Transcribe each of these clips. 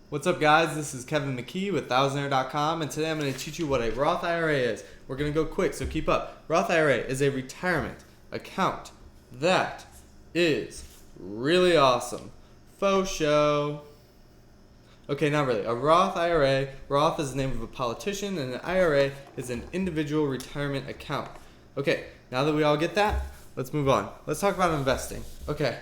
What's up, guys? This is Kevin McKee with thousandaire.com, and today I'm going to teach you what a Roth IRA is. We're going to go quick, so keep up. Roth IRA is a retirement account that is really awesome. Faux show. Okay, not really. A Roth IRA, Roth is the name of a politician, and an IRA is an individual retirement account. Okay, now that we all get that, let's move on. Let's talk about investing. Okay.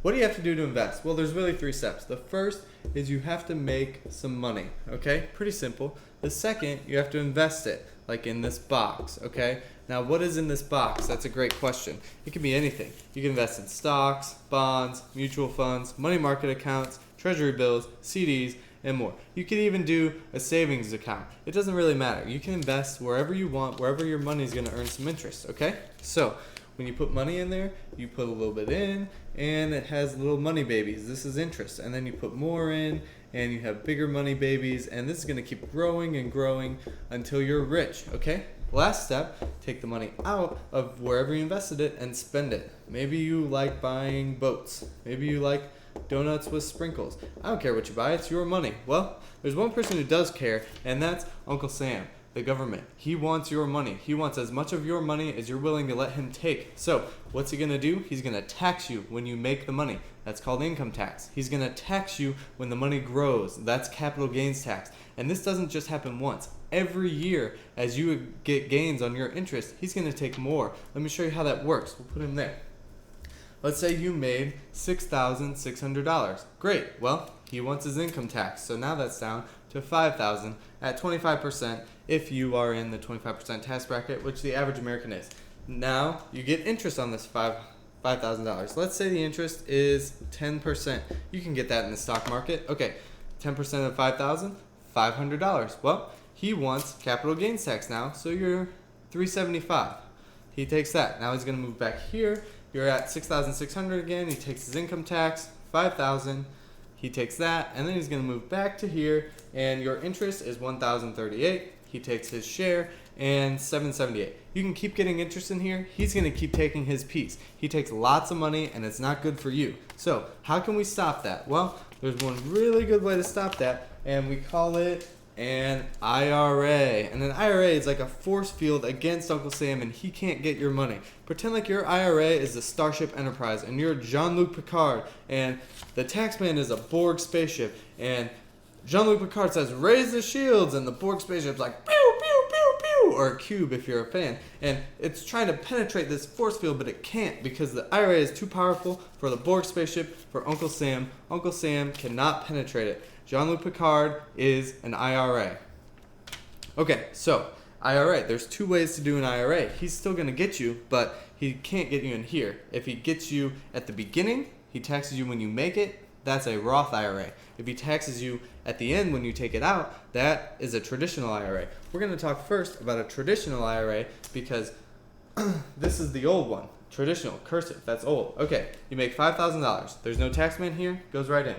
What do you have to do to invest? Well, there's really 3 steps. The first is you have to make some money, okay? Pretty simple. The second, you have to invest it, like in this box, okay? Now, what is in this box? That's a great question. It can be anything. You can invest in stocks, bonds, mutual funds, money market accounts, treasury bills, CDs, and more. You can even do a savings account. It doesn't really matter. You can invest wherever you want, wherever your money is going to earn some interest, okay? So, when you put money in there, you put a little bit in, and it has little money babies. This is interest. And then you put more in, and you have bigger money babies, and this is going to keep growing and growing until you're rich, okay? Last step, take the money out of wherever you invested it and spend it. Maybe you like buying boats. Maybe you like donuts with sprinkles. I don't care what you buy, it's your money. Well, there's one person who does care, and that's Uncle Sam. The government. He wants your money. He wants as much of your money as you're willing to let him take. So, what's he going to do? He's going to tax you when you make the money. That's called income tax. He's going to tax you when the money grows. That's capital gains tax. And this doesn't just happen once. Every year, as you get gains on your interest, he's going to take more. Let me show you how that works. We'll put him there. Let's say you made $6,600. Great. Well, he wants his income tax. So now that's down to $5,000 at 25% if you are in the 25% tax bracket, which the average American is. Now you get interest on this $5,000. Let's say the interest is 10%. You can get that in the stock market. Okay, 10% of $5,000, $500. Well, he wants capital gains tax now, so you're $375. He takes that. Now he's going to move back here. You're at $6,600 again. He takes his income tax, $5,000. He takes that, and then he's going to move back to here, and your interest is $1,038. He takes his share, and $778. You can keep getting interest in here. He's going to keep taking his piece. He takes lots of money, and it's not good for you. So how can we stop that? Well, there's one really good way to stop that, and we call it an IRA. And an IRA is like a force field against Uncle Sam, and he can't get your money. Pretend like your IRA is the Starship Enterprise, and you're Jean-Luc Picard, and the taxman is a Borg spaceship, and Jean-Luc Picard says, "Raise the shields," and the Borg spaceship's like, "Pew, pew, pew, pew," or a cube if you're a fan. And it's trying to penetrate this force field, but it can't because the IRA is too powerful for the Borg spaceship, for Uncle Sam. Uncle Sam cannot penetrate it. Jean-Luc Picard is an IRA. Okay, so IRA. There's 2 ways to do an IRA. He's still going to get you, but he can't get you in here. If he gets you at the beginning, he taxes you when you make it. That's a Roth IRA. If he taxes you at the end when you take it out, that is a traditional IRA. We're going to talk first about a traditional IRA because this is the old one. Traditional, cursive, that's old. Okay, you make $5,000. There's no taxman here, goes right in.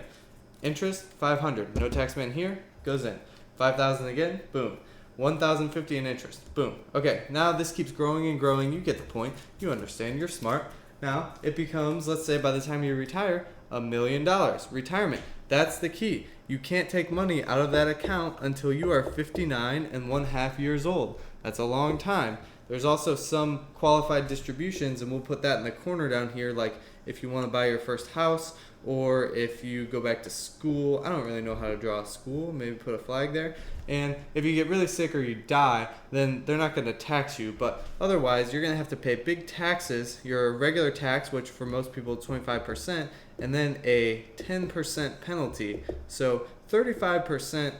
Interest, $500. No taxman here, goes in. $5,000 again, boom. $1,050 in interest, boom. Okay, now this keeps growing and growing. You get the point. You understand. You're smart. Now it becomes, let's say by the time you retire, $1 million. Retirement. That's the key. You can't take money out of that account until you are 59 and 1/2 years old. That's a long time. There's also some qualified distributions, and we'll put that in the corner down here, like if you want to buy your first house or if you go back to school. I don't really know how to draw a school. Maybe put a flag there. And if you get really sick or you die, then they're not going to tax you. But otherwise, you're going to have to pay big taxes, your regular tax, which for most people is 25%, and then a 10% penalty. So 35%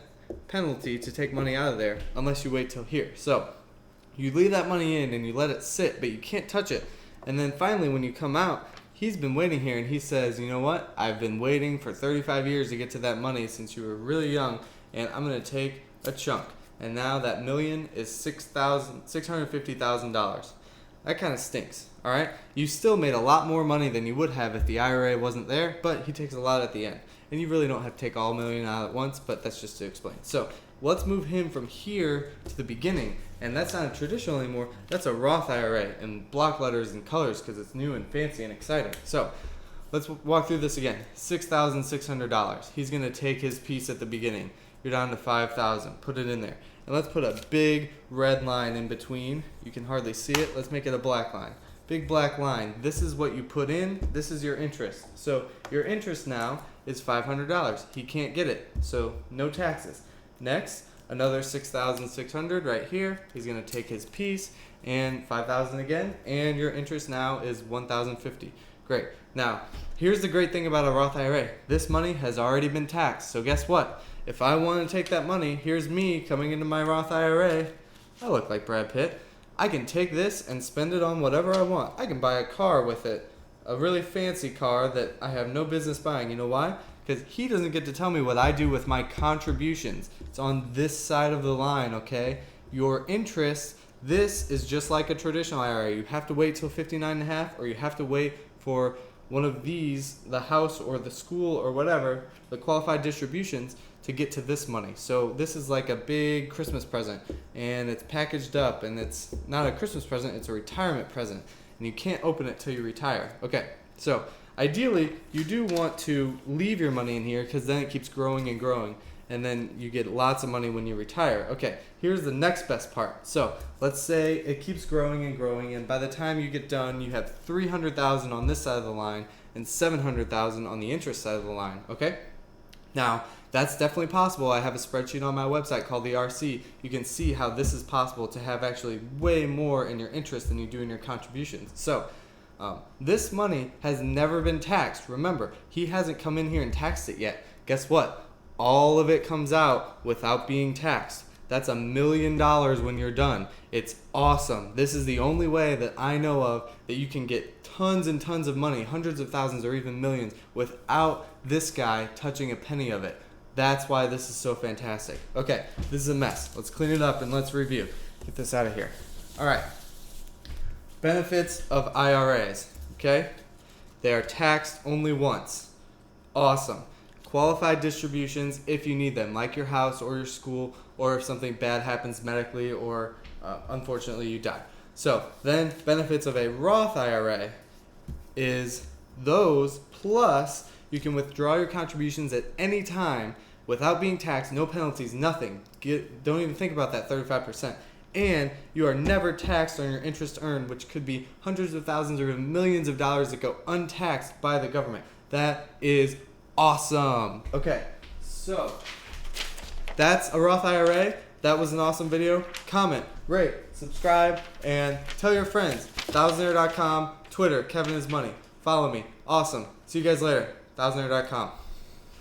penalty to take money out of there unless you wait till here. So you leave that money in and you let it sit, but you can't touch it. And then finally, when you come out, he's been waiting here, and he says, "You know what? I've been waiting for 35 years to get to that money since you were really young, and I'm going to take a chunk." And now that million is $650,000. That kind of stinks, all right? You still made a lot more money than you would have if the IRA wasn't there, but he takes a lot at the end. And you really don't have to take all $1 million out at once, but that's just to explain. So let's move him from here to the beginning. And that's not a traditional anymore. That's a Roth IRA in block letters and colors because it's new and fancy and exciting. So let's walk through this again. $6,600. He's going to take his piece at the beginning. You're down to $5,000. Put it in there. And let's put a big red line in between. You can hardly see it. Let's make it a black line. Big black line. This is what you put in. This is your interest. So your interest now is $500. He can't get it. So no taxes. Next, another $6,600 right here. He's going to take his piece and $5,000 again. And your interest now is $1,050. Great. Now, here's the great thing about a Roth IRA. This money has already been taxed. So guess what? If I want to take that money, here's me coming into my Roth IRA. I look like Brad Pitt. I can take this and spend it on whatever I want. I can buy a car with it, a really fancy car that I have no business buying. You know why? Because he doesn't get to tell me what I do with my contributions. It's on this side of the line, okay? Your interest, this is just like a traditional IRA. You have to wait till 59 and a half, or you have to wait for one of these, the house or the school or whatever, the qualified distributions, to get to this money. So this is like a big Christmas present, and it's packaged up, and it's not a Christmas present, it's a retirement present, and you can't open it till you retire. Okay, so ideally you do want to leave your money in here, because then it keeps growing and growing, and then you get lots of money when you retire. Okay, here's the next best part. So let's say it keeps growing and growing, and by the time you get done, you have $300,000 on this side of the line and $700,000 on the interest side of the line. Okay, now that's definitely possible. I have a spreadsheet on my website called the RC. You can see how this is possible to have actually way more in your interest than you do in your contributions. So this money has never been taxed. Remember, he hasn't come in here and taxed it yet. Guess what? All of it comes out without being taxed. That's $1 million when you're done. It's awesome. This is the only way that I know of that you can get tons and tons of money, hundreds of thousands or even millions, without this guy touching a penny of it. That's why this is so fantastic. Okay, this is a mess. Let's clean it up and let's review. Get this out of here. All right. Benefits of IRAs. Okay? They are taxed only once. Awesome. Qualified distributions if you need them, like your house or your school, or if something bad happens medically, or unfortunately you die. So then benefits of a Roth IRA is those, plus you can withdraw your contributions at any time without being taxed, no penalties, nothing. Don't even think about that 35%. And you are never taxed on your interest earned, which could be hundreds of thousands or even millions of dollars that go untaxed by the government. That is awesome. Okay, so that's a Roth IRA. That was an awesome video. Comment, rate, subscribe, and tell your friends. ThousandAir.com, Twitter, Kevin is Money. Follow me. Awesome. See you guys later. ThousandAir.com.